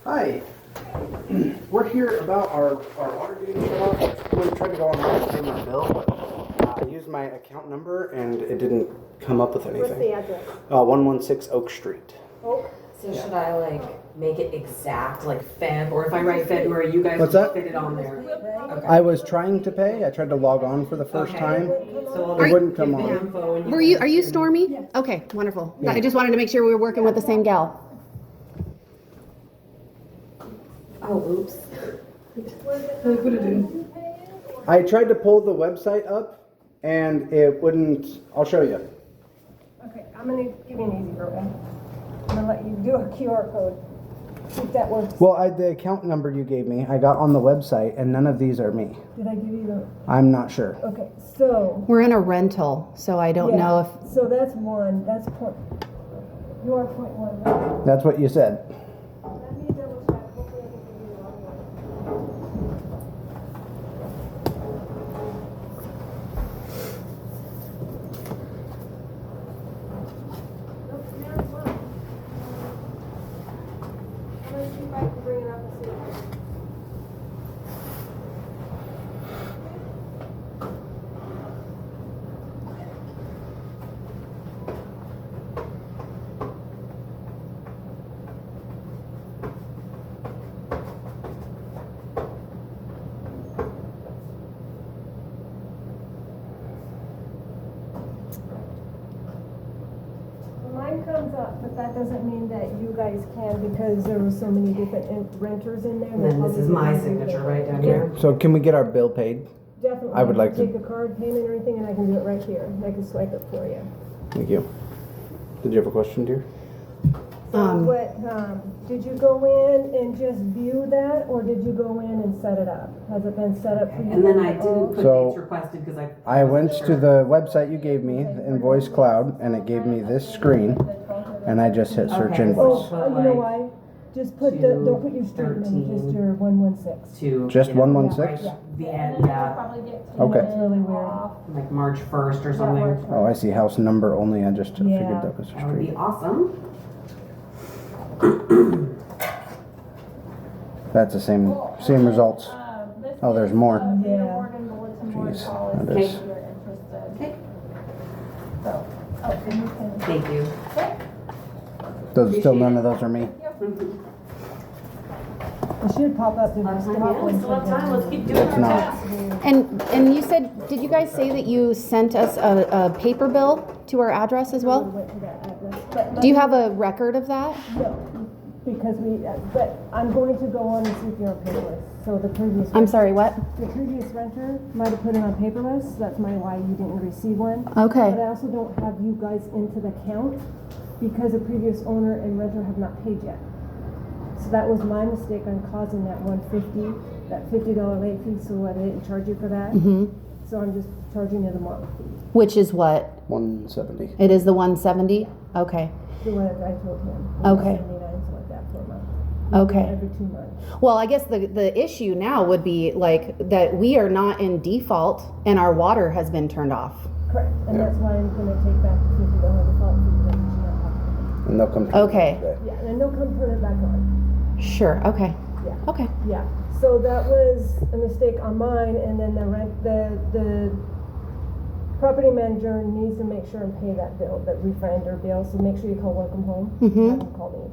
Hi. We're here about our water getting shut off. We tried to go online and pay my bill, but I used my account number and it didn't come up with anything. What's the address? 116 Oak Street. Oak? So should I like make it exact, like Feb, or if I write February, you guys What's will that? fit it on there? Okay. I was trying to pay. I tried to log on for the first Okay. time. So It wouldn't come give the on. info and Are you Stormy? Yes. Okay, wonderful. Yeah. I just wanted to make sure we were working with the same gal. Oh, oops. I tried to pull the website up and it wouldn't. I'll show you. Okay, I'm gonna give you an easy program. I'm gonna let you do a QR code. See if that works. Well, the account number you gave me, I got on the website and none of these are me. Did I give you the, I'm not sure. okay, so. We're in a rental, so I don't know if So that's one, that's point, you are point one, right? That's what you said. Let me double check, hopefully I can give you the wrong one. Nope, there's one. I'm gonna see if I can bring it up and see. Mine comes up, but that doesn't mean that you guys can because there were so many different renters in there. And then this is my signature right down here. So can we get our bill paid? Definitely. I would like to- take a card payment or anything, and I can do it right here. I can swipe it for you. Thank you. Did you have a question, dear? So did you go in and just view that, or did you go in and set it up? Has it been set up for you? And then I didn't put So, dates requested because I went to the website you gave me, Invoice Cloud, and it gave me this screen, and I just hit search Okay. invoice. Oh, you know why? Just put the, don't put your street name, just your 116. to Just you know, 116? the end, yeah, Okay. It's really weird. like March 1st or something. Oh, I see. House number only. I just figured Yeah. that was a That would be street. awesome. That's the same results. Oh, there's more. Yeah. Jeez, that is. Okay. Oh, Thank you. Those still none of those are me. It should pop up. Yeah, still have time, let's keep doing It's our not. task. and you said, did you guys say that you sent us a paper bill to our address as well? Went to that address. But Do you have a record of that? no, because but I'm going to go on and see if you're on paperless. So the previous. I'm sorry, what? The previous renter might have put it on paperless. That's why you didn't receive one. But Okay, I also don't have you guys into the count because the previous owner and renter have not paid yet. So that was my mistake on causing that $150, that $50 late fee, so I didn't charge you for that. So I'm just charging it a month, which is what? 170. It is the 170? Okay, the way I told him. Okay. 79, something like that for a month. okay. Every 2 months. Well, I guess the issue now would be like that we are not in default and our water has been turned off. Correct, and that's why I'm gonna take back the $50 default fee that you should not have to pay. And they'll come. Okay. today. Yeah, and they'll come turn it back on. Sure, okay. Yeah. Okay. Yeah, so that was a mistake on mine, and then the property manager needs to make sure and pay that bill, that refinder bill, so make sure you call Welcome Home. Have them call me,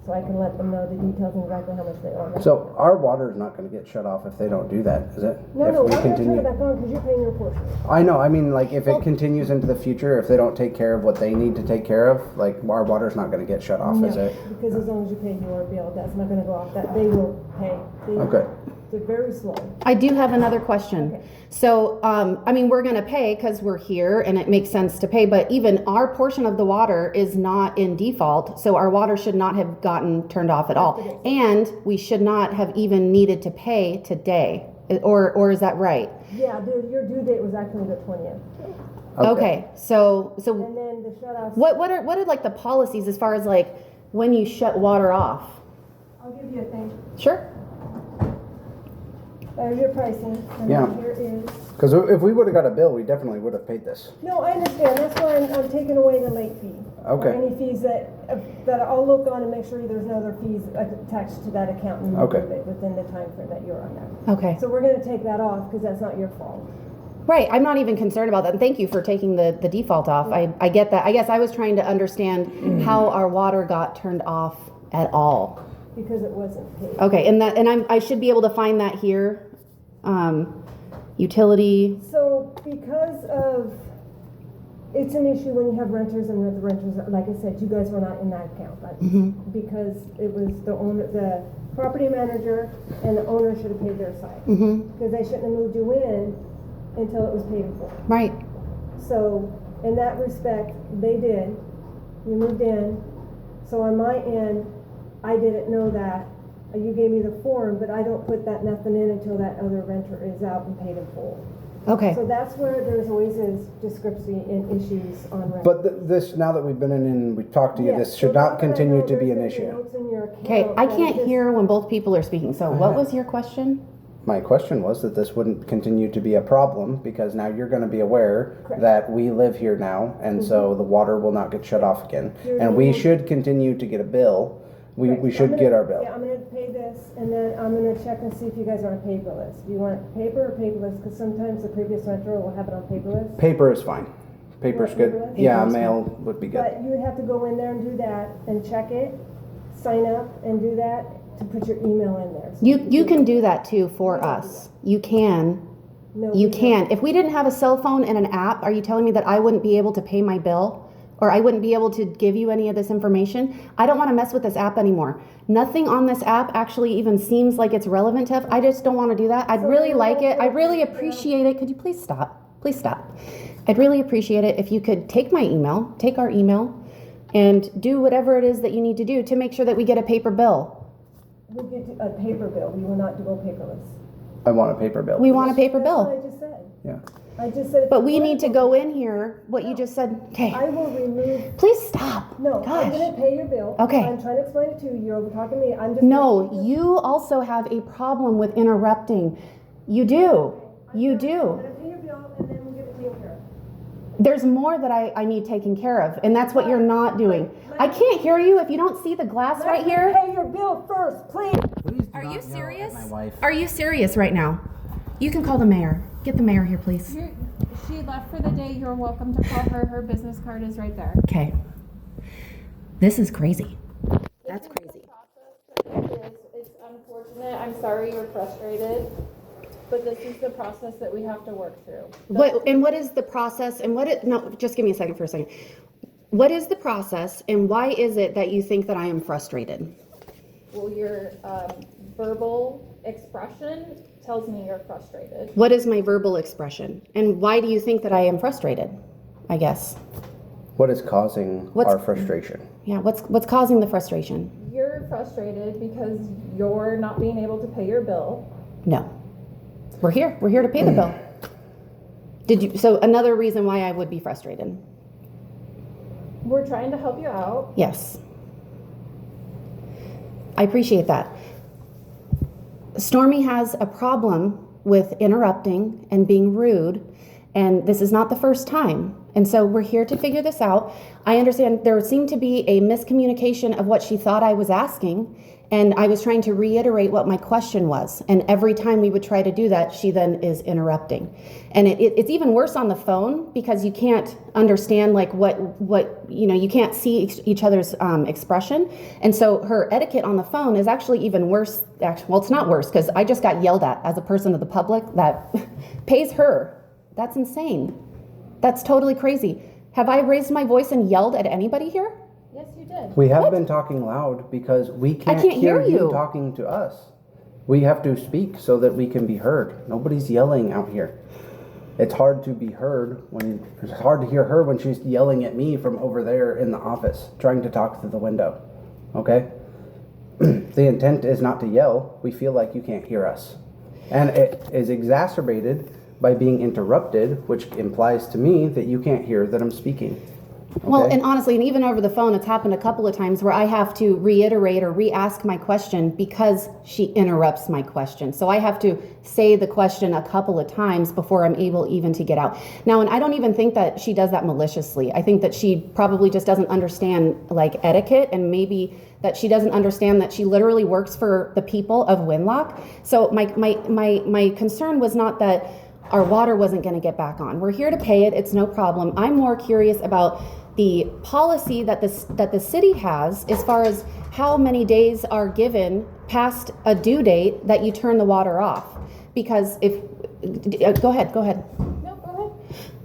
so I can let them know the details and exactly how much they owe. So our water is not going to get shut off if they don't do that, is it? No, if no, we I'm gonna turn continue. it back on, because you're paying your portion. I know. I mean, like if it continues into the future, if they don't take care of what they need to take care of, like our water's not going to get shut off, is No, it? because as long as you pay your bill, that's not gonna go off, that they will pay. Okay. They're very slow. I do have another question. Okay. So, I mean, we're gonna pay because we're here and it makes sense to pay, but even our portion of the water is not in default, so our water should not have gotten turned off at all. And we should not have even needed to pay today, or is that right? Yeah, your due date was actually the 20th, Okay, so and then the shut off. what are like the policies as far as like when you shut water off. I'll give you a thing. Sure. There's your pricing, and Yeah. then here is, Because if we would have got a bill, we definitely would have paid this. no, I understand, that's why I'm taking away the late fee. Okay. Or any fees that I'll look on and make sure there's no other fees attached to that account and Okay. remove it within the time frame that you're on there. Okay. So we're gonna take that off, because that's not your fault. Right. I'm not even concerned about that. And thank you for taking the default off. I get that. I guess I was trying to understand how our water got turned off at all. Because it wasn't paid. Okay. And I should be able to find that here. Utility. So because of, it's an issue when you have renters and the renters, like I said, you guys were not in that account. But because it was the owner, the property manager and the owner should have paid their side. Because they shouldn't have moved you in until it was paid in full. Right. So in that respect, they did. You moved in. So on my end, I didn't know that. You gave me the form, but I don't put that nothing in until that other renter is out and paid in full. Okay. So that's where there's always a discrepancy in issues on rent. But this, now that we've been in and we've talked to you, Yeah, this so should now not that I continue know to be an there's issue. notes in your Okay. account I that can't this- hear when both people are speaking. So what was your question? My question was that this wouldn't continue to be a problem because now you're going to be aware Correct. that we live here now, and so the water will not get shut off again. You're And we gonna- should continue to get a bill. We Right, so should I'm get gonna- our bill. Yeah, I'm gonna pay this, and then I'm gonna check and see if you guys are on paperless. Do you want paper or paperless? Because sometimes the previous renter will have it on paperless. Paper is fine. Paper's Yeah, good. paperless? Yeah, Paper's mail would be good. But you would have to go in there and do that, and check it, sign up, and do that, to put your email in there. So You can do that too for us. You can. No, You we don't. can. If we didn't have a cell phone and an app, are you telling me that I wouldn't be able to pay my bill? Or I wouldn't be able to give you any of this information? I don't want to mess with this app anymore. Nothing on this app actually even seems like it's relevant to. I just don't want to do that. I'd So really then like we'll it. I do- really yeah. appreciate it. Could you please stop? Please stop. I'd really appreciate it if you could take my email, take our email, and do whatever it is that you need to do to make sure that we get a paper bill. We'll get a paper bill, we will not go paperless. I want a paper bill. We want a paper That's what bill. I just said. Yeah. I just said. if But you we want need to go in here, what you just said. Okay. I will remove, Please stop. no, I'm Gosh. gonna pay your bill. Okay. I'm trying to explain it to you, you're over talking to me, I'm just. No, you also have a problem with interrupting. You do. You I'm do. gonna pay your bill, and then we'll get it taken care of. There's more that I need taken care of, and that's what you're not doing. I can't hear you if you don't see the glass right Let me here. pay your bill first, please. Are you serious? My wife. Are you serious right now? You can call the mayor. Get the mayor here, please. She left for the day. You're welcome to call her. Her business card is right there. Okay. This is crazy. That's crazy. It's unfortunate. I'm sorry you're frustrated, but this is the process that we have to work through. What is the process and no, just give me a second for a second. What is the process and why is it that you think that I am frustrated? Well, your verbal expression tells me you're frustrated. What is my verbal expression? And why do you think that I am frustrated? I guess. What is causing our frustration? Yeah, what's causing the frustration? You're frustrated because you're not being able to pay your bill. No. We're here. We're here to pay the bill. So another reason why I would be frustrated. We're trying to help you out. Yes. I appreciate that. Stormy has a problem with interrupting and being rude, and this is not the first time. And so we're here to figure this out. I understand there seemed to be a miscommunication of what she thought I was asking, and I was trying to reiterate what my question was. And every time we would try to do that, she then is interrupting. And it's even worse on the phone because you can't understand like what you can't see each other's expression. And so her etiquette on the phone is actually even worse. Well, it's not worse because I just got yelled at as a person of the public that pays her. That's insane. That's totally crazy. Have I raised my voice and yelled at anybody here? Yes, you did. We have been talking loud because we can't, can't hear you you. talking to us. We have to speak so that we can be heard. Nobody's yelling out here. It's hard to be heard it's hard to hear her when she's yelling at me from over there in the office, trying to talk through the window. Okay? The intent is not to yell. We feel like you can't hear us. And it is exacerbated by being interrupted, which implies to me that you can't hear that I'm speaking. Well, Okay. and honestly, and even over the phone, it's happened a couple of times where I have to reiterate or re-ask my question because she interrupts my question. So I have to say the question a couple of times before I'm able even to get out. Now, and I don't even think that she does that maliciously. I think that she probably just doesn't understand like etiquette, and maybe that she doesn't understand that she literally works for the people of Winlock. So my concern was not that our water wasn't going to get back on. We're here to pay it. It's no problem. I'm more curious about the policy that the city has as far as how many days are given past a due date that you turn the water off. Because if go ahead. No, go ahead.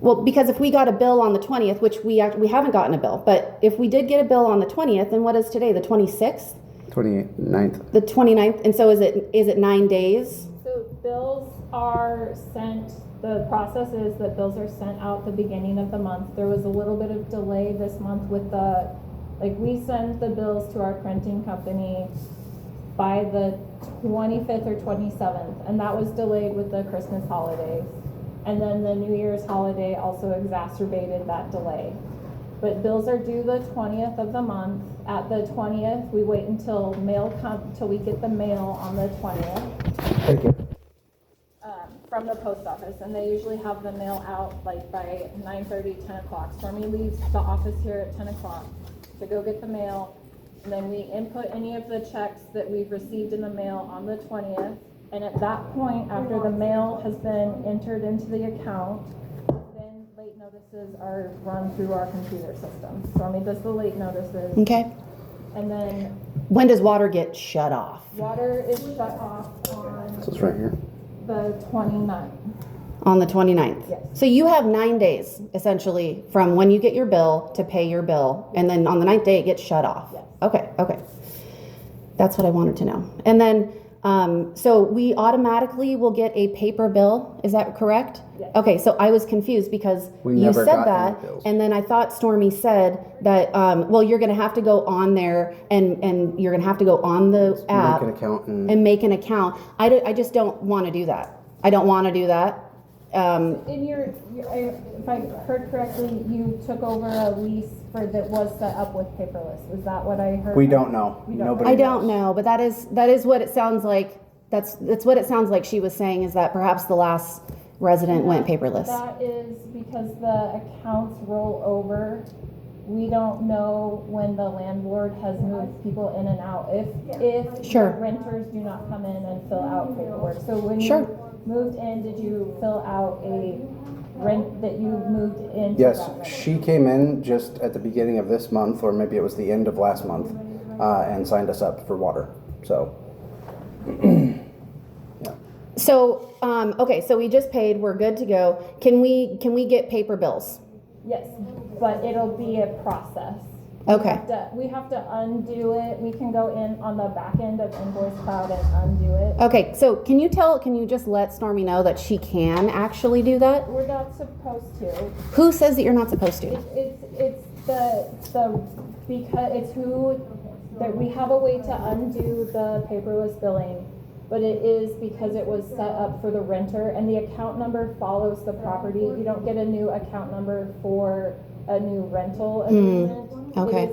Well, because if we got a bill on the 20th, which we haven't gotten a bill, but if we did get a bill on the 20th, then what is today? The 26th, 29th. the 29th, and so is it 9 days? So bills are sent, the process is that bills are sent out the beginning of the month. There was a little bit of delay this month with we send the bills to our printing company by the 25th or 27th, and that was delayed with the Christmas holidays. And then the New Year's holiday also exacerbated that delay. But bills are due the 20th of the month. At the 20th, we wait until we get the mail on the 20th. Thank you. From the post office, and they usually have the mail out like by 9:30, 10 o'clock. Stormy leaves the office here at 10 o'clock to go get the mail, and then we input any of the checks that we've received in the mail on the 20th, and at that point, after the mail has been entered into the account, then late notices are run through our computer system. Stormy does the late notices, Okay. and then When does water get shut off? water is shut off on This is right here. the 29th. On the 29th. Yes. So you have 9 days essentially from when you get your bill to pay your bill, and then on the 9th day it gets shut off. Yes. Okay. That's what I wanted to know. And then, so we automatically will get a paper bill. Is that correct? Yes. Okay, so I was confused because We you never said got any that, bills. and then I thought Stormy said that, well, you're going to have to go on there and you're going to have to go on the app Make an account and and make an account. I just don't want to do that. I don't want to do that. In if I heard correctly, you took over a lease that was set up with paperless. Was that what I heard? we don't know. We don't- Nobody I don't knows. know, but that is what it sounds like. That's what it sounds like she was saying, is that perhaps the last resident went paperless. That is because the accounts roll over. We don't know when the landlord has moved people in and out. If Sure. the renters do not come in and fill out paperwork. So when Sure. you moved in, did you fill out a rent that you moved into? Yes, that rent? she came in just at the beginning of this month, or maybe it was the end of last month, and signed us up for water. So, So, okay, so we just paid. We're good to go. Can we get paper bills? Yes, but it'll be a process. Okay. We have to undo it. We can go in on the back end of Invoice Cloud and undo it. Okay, so can you just let Stormy know that she can actually do that? We're not supposed to. Who says that you're not supposed to? It's because it's who, that we have a way to undo the paperless billing, but it is because it was set up for the renter, and the account number follows the property. You don't get a new account number for a new rental agreement. okay.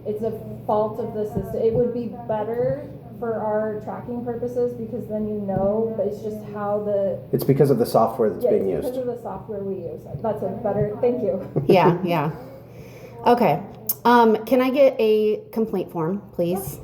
It's a fault of the system. It would be better for our tracking purposes, because then you know, but it's just how it's because of the software that's being it's used. because of the software we use. That's a better, thank you. Yeah. Okay. Can I get a complaint form, please?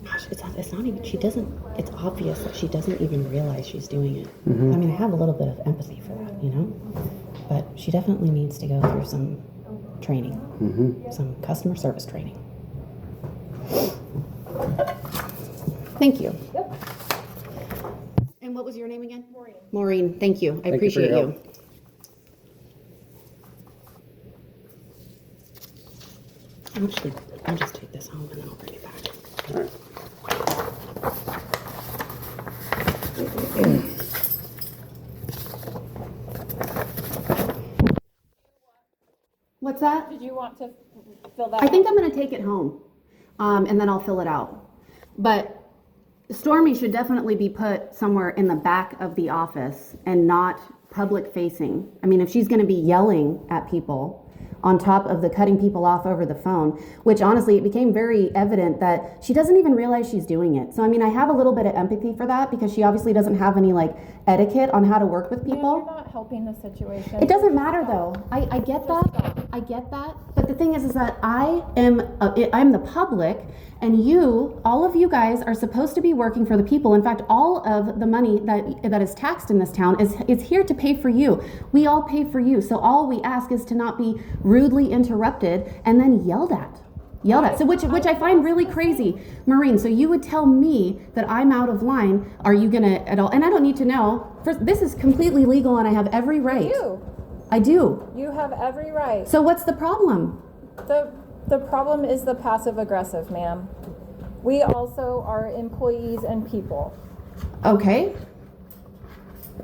Gosh, it's not even, it's obvious that she doesn't even realize she's doing it. I mean, I have a little bit of empathy for that, you know? But she definitely needs to go through some training, some customer service training. Thank you. Yep. And what was your name again? Maureen. Maureen, thank you. I Thank you for appreciate your you. help. Actually, I'll just take this home and then I'll bring it back. All right. What's that? Did you want to fill that I think out? I'm gonna take it home, and then I'll fill it out. But Stormy should definitely be put somewhere in the back of the office and not public facing. I mean, if she's gonna be yelling at people on top of the cutting people off over the phone, which honestly, it became very evident that she doesn't even realize she's doing it. So I mean, I have a little bit of empathy for that because she obviously doesn't have any like etiquette on how to work with You're people. not helping the situation. It doesn't matter though. I get that. I get that. But the thing is that I'm the public, and you, all of you guys, are supposed to be working for the people. In fact, all of the money that is taxed in this town is here to pay for you. We all pay for you. So all we ask is to not be rudely interrupted and then yelled at. So which I find really crazy. Maureen, so you would tell me that I'm out of line. Are you gonna at all? And I don't need to know. First, this is completely legal and I have every right. I do. You have every right. So what's the problem? The problem is the passive aggressive, ma'am. We also are employees and people. Okay.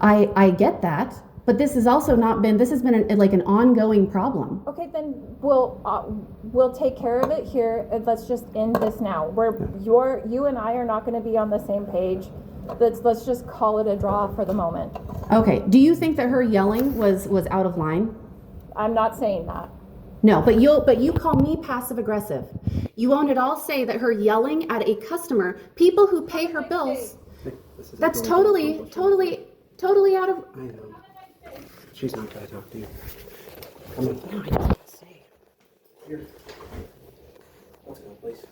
I get that, but this has also not been, this has been like an ongoing problem. Okay, then we'll take care of it here, and let's just end this now. You and I are not gonna be on the same page. Let's just call it a draw for the moment. Okay, do you think that her yelling was out of line? I'm not saying that. No, but you call me passive aggressive. You won't at all say that her yelling at a customer, people who pay her bills, that's totally out of, I know. She's not gonna talk to you. Come on. No, I just gotta say. Here. Let's go, please.